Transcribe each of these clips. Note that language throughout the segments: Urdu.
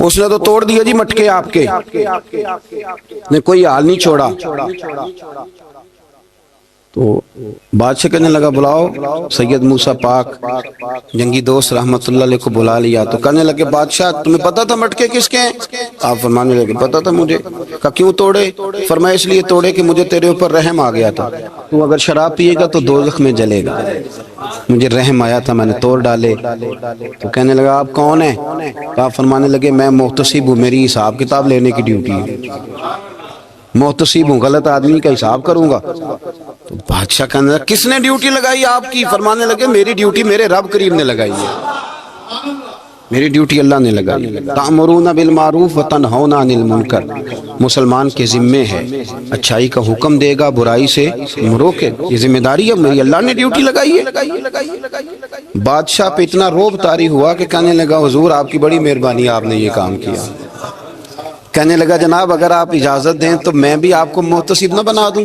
اس نے تو توڑ دیا جی مٹکے آپ کے، نے کوئی حال نہیں چھوڑا۔ تو بادشاہ کہنے لگا بلاؤ سید موسیٰ پاک جنگی دوست رحمت اللہ علیہ کو بلا لیا۔ تو کہنے لگے بادشاہ تمہیں پتا تھا مٹکے کس کے ہیں؟ آپ فرمانے لگے پتا تھا مجھے۔ کہا کیوں توڑے؟ فرمایا اس لیے توڑے کہ مجھے تیرے اوپر رحم آ گیا تھا، تو اگر شراب پیے گا تو دوزخ میں جلے گا، مجھے رحم آیا تھا میں نے توڑ ڈالے۔ تو کہنے لگا آپ کون ہیں؟ تو آپ فرمانے لگے میں محتسب ہوں، میری حساب کتاب لینے کی ڈیوٹی ہے، محتسب ہوں، غلط آدمی کا حساب کروں گا۔ تو بادشاہ کہنے لگا کس نے ڈیوٹی لگائی آپ کی؟ فرمانے لگے میری ڈیوٹی میرے رب کریم نے لگائی ہے، میری ڈیوٹی اللہ نے لگائی۔ تأمرون بالمعروف وتنہون عن المنکر، مسلمان کے ذمے ہے اچھائی کا حکم دے گا، برائی سے روکے، یہ ذمہ داری ہے میری، اللہ نے ڈیوٹی لگائی ہے۔ بادشاہ پہ اتنا روب طاری ہوا کہ کہنے لگا حضور آپ کی بڑی مہربانی، آپ نے یہ کام کیا۔ کہنے لگا جناب اگر آپ اجازت دیں تو میں بھی آپ کو محتسب نہ بنا دوں،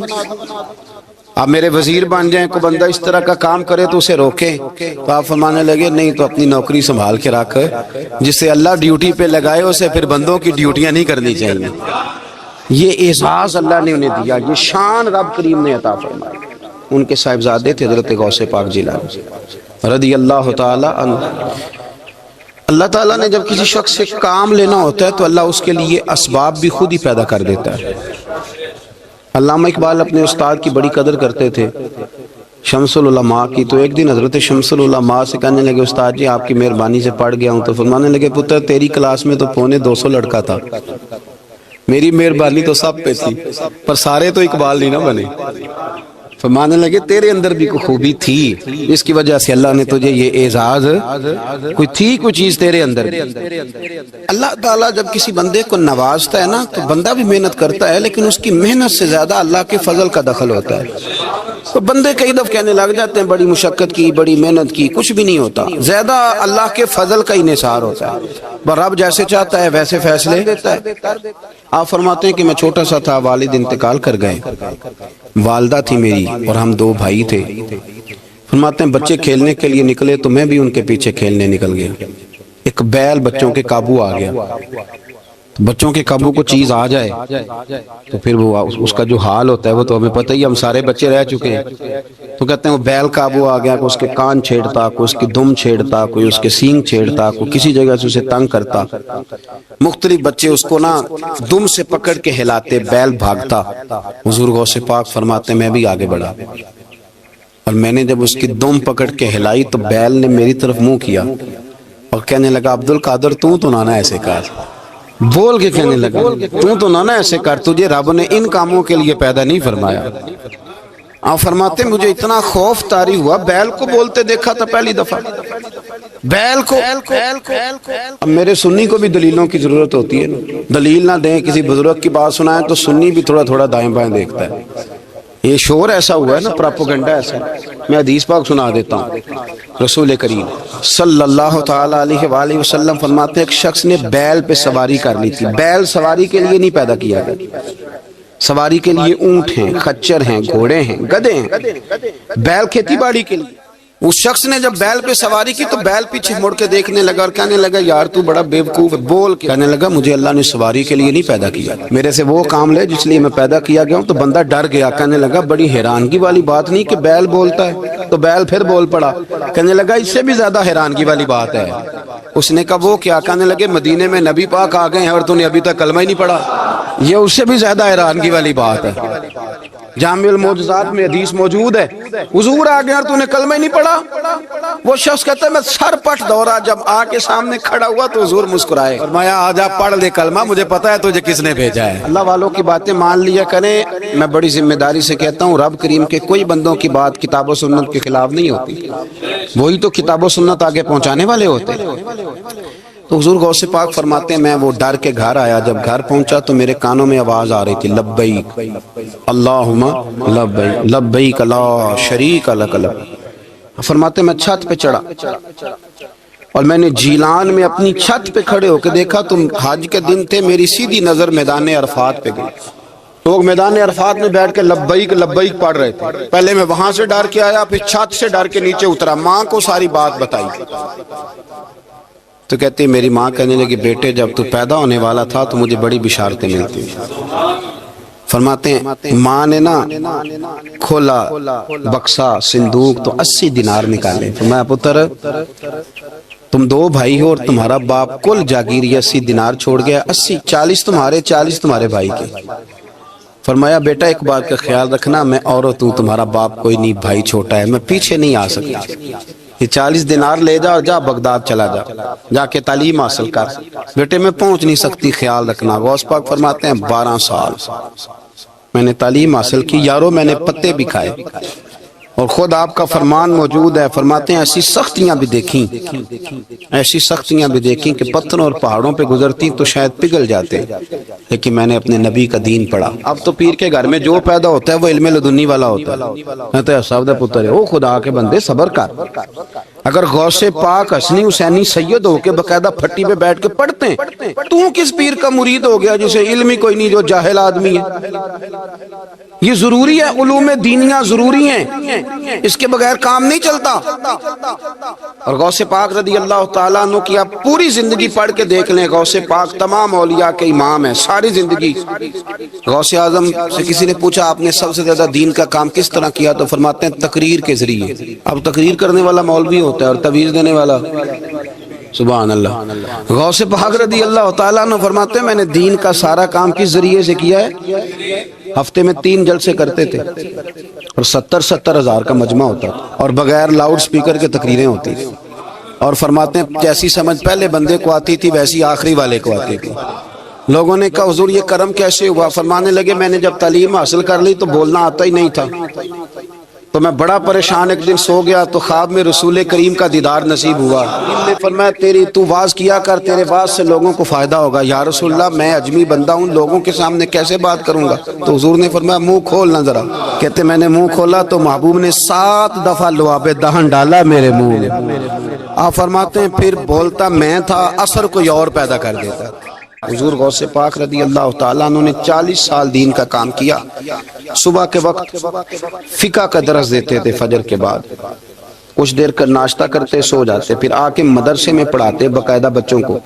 آپ میرے وزیر بن جائیں، کوئی بندہ اس طرح کا کام کرے تو اسے روکیں۔ تو آپ فرمانے لگے نہیں تو اپنی نوکری سنبھال کے رکھ، جسے اللہ ڈیوٹی پہ لگائے اسے پھر بندوں کی ڈیوٹیاں نہیں کرنی چاہیے۔ یہ اعزاز اللہ نے انہیں دیا، یہ شان رب کریم نے عطا فرمائی۔ ان کے صاحبزادے تھے حضرت غوث پاک جیلانی رضی اللہ تعالی عنہ۔ اللہ تعالیٰ نے جب کسی شخص سے کام لینا ہوتا ہے تو اللہ اس کے لیے اسباب بھی خود ہی پیدا کر دیتا ہے۔ علامہ اقبال اپنے استاد کی بڑی قدر کرتے تھے، شمس العلماء کی۔ تو ایک دن حضرت شمس العلماء سے کہنے لگے استاد جی آپ کی مہربانی سے پڑھ گیا ہوں۔ تو فرمانے لگے پتر تیری کلاس میں تو 250 لڑکا تھا، میری مہربانی تو سب پہ تھی پر سارے تو اقبال نہیں نہ بنے۔ فرمانے لگے تیرے اندر بھی کوئی خوبی تھی، اس کی وجہ سے اللہ نے تجھے یہ اعزاز، کوئی تھی کوئی چیز تیرے اندر بھی۔ اللہ تعالیٰ جب کسی بندے کو نوازتا ہے نا تو بندہ بھی محنت کرتا ہے، لیکن اس کی محنت سے زیادہ اللہ کے فضل کا دخل ہوتا ہے۔ تو بندے کئی دفعہ کہنے لگ جاتے ہیں بڑی مشقت کی، بڑی محنت کی، کچھ بھی نہیں ہوتا، زیادہ اللہ کے فضل کا انحصار ہوتا ہے۔ رب جیسے چاہتا ہے ویسے فیصلے دیتا ہے۔ آپ فرماتے ہیں کہ میں چھوٹا سا تھا، والد انتقال کر گئے، والدہ تھی میری اور ہم 2 بھائی تھے۔ فرماتے ہیں بچے کھیلنے کے لیے نکلے تو میں بھی ان کے پیچھے کھیلنے نکل گیا۔ ایک بیل بچوں کے قابو آ گیا، بچوں کے قابو کو چیز آ جائے تو پھر وہ اس کا جو حال ہوتا ہے وہ تو ہمیں پتہ ہی، ہم سارے بچے رہ چکے ہیں۔ تو کہتے ہیں وہ بیل قابو آ گیا، کوئی اس کے کان چھیڑتا، کوئی اس کی دم چھیڑتا، کوئی اس کے سینگ چھیڑتا، کوئی کسی جگہ سے اسے تنگ کرتا۔ مختلف بچے اس کو نا دم سے پکڑ کے ہلاتے، بیل بھاگتا۔ حضور غوث پاک فرماتے میں بھی آگے بڑھا اور میں نے جب اس کی دم پکڑ کے ہلائی تو بیل نے میری طرف منہ کیا اور کہنے لگا عبد القادر تو نانا ایسے کر، بول کے کہنے لگا تو نانا ایسے کر، تجھے رب نے ان کاموں کے لیے پیدا نہیں فرمایا۔ آپ فرماتے مجھے اتنا خوف طاری ہوا، بیل کو بولتے دیکھا تھا پہلی دفعہ، بیل کو۔ اب میرے سنی کو بھی دلیلوں کی ضرورت ہوتی ہے، دلیل نہ دیں، کسی بزرگ کی بات سنائیں تو سنی بھی تھوڑا تھوڑا دائیں بائیں دیکھتا ہے۔ یہ شور ایسا ہوا ہے نا، پراپوگنڈا ایسا ہے۔ میں حدیث پاک سنا دیتا ہوں۔ رسول کریم صلی اللہ تعالی علیہ وآلہ وسلم فرماتے ہیں ایک شخص نے بیل پہ سواری کر لی تھی۔ بیل سواری کے لیے نہیں پیدا کیا گیا، سواری کے لیے اونٹ ہیں، خچر ہیں، گھوڑے ہیں، گدھے ہیں، بیل کھیتی باڑی کے لیے۔ اس شخص نے جب بیل پہ سواری کی تو بیل پیچھے مڑ کے دیکھنے لگا اور کہنے لگا یار تو بڑا بیوقوف ہے، بول کے کہنے لگا مجھے اللہ نے سواری کے لیے نہیں پیدا کیا، میرے سے وہ کام لے جس لیے میں پیدا کیا گیا ہوں۔ تو بندہ ڈر گیا، کہنے لگا بڑی حیرانگی والی بات نہیں کہ بیل بولتا ہے، تو بیل پھر بول پڑا۔ کہنے لگا اس سے بھی زیادہ حیرانگی والی بات ہے۔ اس نے کہا وہ کیا؟ کہنے لگے مدینے میں نبی پاک آ گئے ہیں اور تو نے ابھی تک کلمہ ہی نہیں پڑھا، یہ اس سے بھی زیادہ حیرانگی والی بات ہے۔ جامع المعجزات میں حدیث موجود ہے، حضور آ گیا اور تو نے کلمہ ہی نہیں پڑھا۔ وہ شخص کہتا ہے میں سر پٹ دورا، جب آ کے سامنے کھڑا ہوا تو حضور مسکرائے، فرمایا آجا پڑھ لے کلمہ، مجھے پتا ہے تجھے کس نے بھیجا ہے۔ اللہ والوں کی باتیں مان لیا کریں، میں بڑی ذمہ داری سے کہتا ہوں رب کریم کے کوئی بندوں کی بات کتاب و سنت کے خلاف نہیں ہوتی، وہی تو کتاب و سنت آگے پہنچانے والے ہوتے۔ تو حضور غوث پاک فرماتے ہیں میں وہ ڈر کے گھر آیا، جب گھر پہنچا تو میرے کانوں میں آواز آ رہی تھی لبیک اللہم لبیک لبیک لا شریک لک لبیک۔ فرماتے میں چھت پہ چڑھا اور میں نے جیلان میں اپنی چھت پہ کھڑے ہو کے دیکھا تو حج کے دن تھے، میری سیدھی نظر میدان عرفات پہ گئی، لوگ میدان عرفات میں بیٹھ کے لبیک لبیک پڑھ رہے تھے۔ پہلے میں وہاں سے ڈر کے آیا، پھر چھت سے ڈر کے نیچے اترا، ماں کو ساری بات بتائی۔ تو کہتی میری ماں کہنے لگی بیٹے جب تو پیدا ہونے والا تھا تو مجھے بڑی بشارتیں ملتی. فرماتے ہیں ماں نے نا کھولا بکسا صندوق تو 80 دینار نکالے. فرمایا پتر تم 2 بھائی ہو اور تمہارا باپ کل جاگیر 80 دینار چھوڑ گیا. 80 40 تمہارے 40 تمہارے بھائی کے. فرمایا بیٹا ایک بات کا خیال رکھنا میں عورت ہوں تمہارا باپ کوئی نہیں بھائی چھوٹا ہے میں پیچھے نہیں آ سکتا. یہ 40 دینار لے جا اور جا بغداد چلا جا کے تعلیم حاصل کر. بیٹے میں پہنچ نہیں سکتی خیال رکھنا. غوث پاک فرماتے ہیں 12 سال میں نے تعلیم حاصل کی یارو میں نے پتے بھی کھائے اور خود آپ کا فرمان موجود ہے. فرماتے ہیں ایسی سختیاں بھی دیکھیں کہ پتھروں اور پہاڑوں پہ گزرتی تو شاید پگھل جاتے لیکن میں نے اپنے نبی کا دین پڑھا. اب تو پیر کے گھر میں جو پیدا ہوتا ہے وہ علم لدنی والا ہوتا ہے. میں تو صاحب دے پتر ہے او خدا کے بندے صبر کر. اگر غوث پاک حسنی حسینی سید ہو کے باقاعدہ پھٹی پہ بیٹھ کے پڑھتے ہیں تو کس پیر کا مرید ہو گیا جسے علم ہی کوئی نہیں جو جاہل آدمی ہے. یہ ضروری ہے علوم دینیاں ضروری ہیں اس کے بغیر کام نہیں چلتا. اور غوث پاک رضی اللہ تعالیٰ عنہ کی آپ پوری زندگی پڑھ کے دیکھ لیں. غوث پاک تمام اولیاء کے امام ہیں ساری زندگی. غوث اعظم سے کسی نے پوچھا آپ نے سب سے زیادہ دین کا کام کس طرح کیا تو فرماتے ہیں تقریر کے ذریعے. اب تقریر کرنے والا مولوی ہوتا ہے اور تویز دینے والا سبحان اللہ. غوث پاک رضی اللہ تعالیٰ عنہ فرماتے ہیں میں نے دین کا سارا کام کس ذریعے سے کیا ہے. ہفتے میں 3 جلسے کرتے تھے اور 70 ہزار کا مجمع ہوتا اور بغیر لاؤڈ سپیکر کے تقریریں ہوتی. اور فرماتے ہیں جیسی سمجھ پہلے بندے کو آتی تھی ویسی آخری والے کو آتی تھی. لوگوں نے کہا حضور یہ کرم کیسے ہوا. فرمانے لگے میں نے جب تعلیم حاصل کر لی تو بولنا آتا ہی نہیں تھا تو میں بڑا پریشان ایک دن سو گیا تو خواب میں رسول کریم کا دیدار نصیب ہوا. نے فرمایا تو واز کیا کر تیرے واز سے لوگوں کو فائدہ ہوگا. یا رسول اللہ میں اجمی بندہ ہوں لوگوں کے سامنے کیسے بات کروں گا. تو حضور نے فرمایا منہ کھولنا ذرا. کہتے میں نے منہ کھولا تو محبوب نے 7 دفعہ لعاب دہن ڈالا میرے منہ میں. آپ فرماتے ہیں پھر بولتا میں تھا اثر کوئی اور پیدا کر دیتا. حضور غوث پاک رضی اللہ تعالیٰ عنہ نے 40 سال دین کا کام کیا. صبح کے وقت فقہ کا درس دیتے تھے فجر کے بعد کچھ دیر کر ناشتہ کرتے سو جاتے پھر آ کے مدرسے میں پڑھاتے باقاعدہ بچوں کو.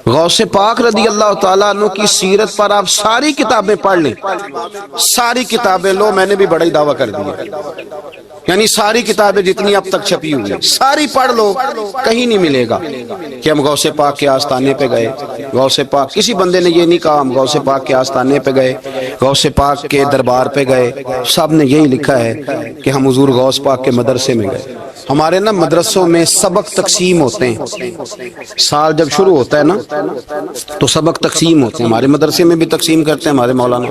غوث پاک رضی اللہ تعالیٰ عنہ کی سیرت پر آپ ساری کتابیں پڑھ لیں ساری کتابیں لو. میں نے بھی بڑا ہی دعویٰ کر دیا یعنی ساری کتابیں جتنی اب تک چھپی ہوئی ہیں ساری پڑھ لو کہیں نہیں ملے گا کہ ہم غوث پاک کے آستانے پہ گئے. غوث پاک کسی بندے نے یہ نہیں کہا ہم غوث پاک کے آستانے پہ گئے غوث پاک کے دربار پہ گئے. سب نے یہی لکھا ہے کہ ہم حضور غوث پاک کے مدرسے میں گئے. ہمارے نا مدرسوں میں سبق تقسیم ہوتے ہیں. سال جب شروع ہوتا ہے نا تو سبق تقسیم ہوتے ہیں. ہمارے مدرسے میں بھی تقسیم کرتے ہیں ہمارے مولانا.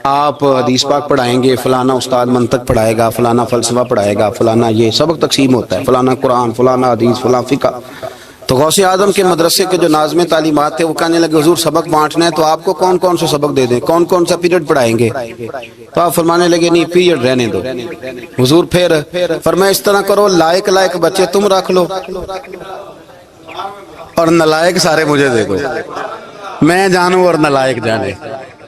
آپ حدیث پاک پڑھائیں گے فلانا استاد منطق پڑھائے گا فلانا فلسفہ پڑھائے گا فلانا یہ سبق تقسیم ہوتا ہے. فلانا قرآن فلانا حدیث فلاں فقہ. تو غوث اعظم کے مدرسے کے جو ناظم تعلیمات تھے وہ کہنے لگے حضور سبق بانٹنا ہے تو آپ کو کون کون سے سبق دے دیں کون کون سا پیریڈ پڑھائیں گے. تو آپ فرمانے لگے نہیں پیریڈ رہنے دو. حضور پھر فرمایا اس طرح کرو لائق بچے تم رکھ لو اور نالائق سارے مجھے دے دو. میں جانوں اور نالائق جانے.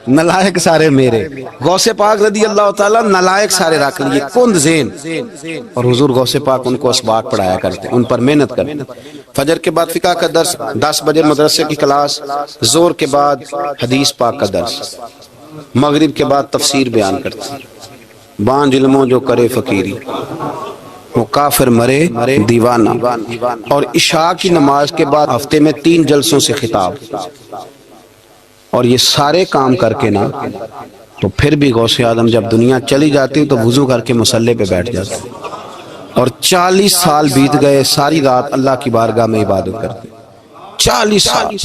نالائق سارے میرے. غوث پاک رضی اللہ تعالیٰ نالائق سارے رکھ لیے کند ذہن. اور حضور غوث پاک ان کو اسباق پڑھایا کرتے ان پر محنت کرتے. فجر کے بعد فقہ کا درس 10 بجے مدرسے کی کلاس. زور کے بعد حدیث پاک کا درس. مغرب کے بعد تفسیر بیان کرتے. بانج علموں جو کرے فقیری وہ کافر مرے دیوانہ. اور عشاء کی نماز کے بعد ہفتے میں 3 جلسوں سے خطاب. اور یہ سارے کام کر کے نا تو پھر بھی غوث اعظم جب دنیا چلی جاتی تو وضو کر کے مصلے پہ بیٹھ جاتے. اور 40 سال بیت گئے ساری رات اللہ کی بارگاہ میں عبادت کرتے. 40 سال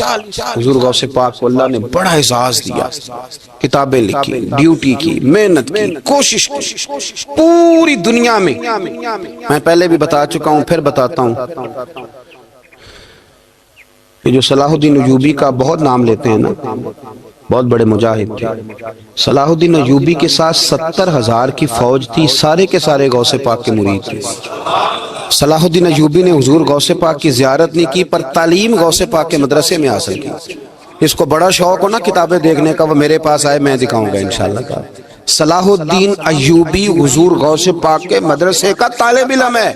حضور غوث پاک کو اللہ نے بڑا اعزاز دیا. کتابیں لکھی ڈیوٹی کی محنت کی کوشش کی پوری دنیا میں. میں پہلے بھی بتا چکا ہوں پھر بتاتا ہوں کہ جو صلاح الدین ایوبی کا بہت نام لیتے ہیں نا بہت بڑے مجاہد تھے. صلاح الدین ایوبی کے ساتھ 70,000 کی فوج تھی. سارے کے سارے غوث پاک کے مرید تھے. صلاح الدین ایوبی نے حضور غوث پاک کی زیارت نہیں کی پر تعلیم غوث پاک کے مدرسے میں حاصل کی. اس کو بڑا شوق ہو نا کتابیں دیکھنے کا وہ میرے پاس آئے میں دکھاؤں گا انشاءاللہ. صلاح الدین ایوبی حضور غوث پاک کے مدرسے کا طالب علم ہے.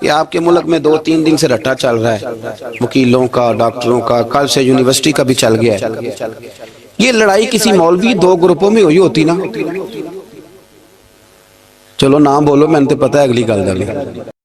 یہ آپ کے ملک میں 2-3 دن سے رٹا چل رہا ہے وکیلوں کا، ڈاکٹروں کا، کل سے یونیورسٹی کا بھی چل گیا ہے. یہ لڑائی کسی مولوی 2 گروپوں میں ہوئی ہوتی نا. چلو نام بولو، میں نے تو پتہ ہے اگلی گل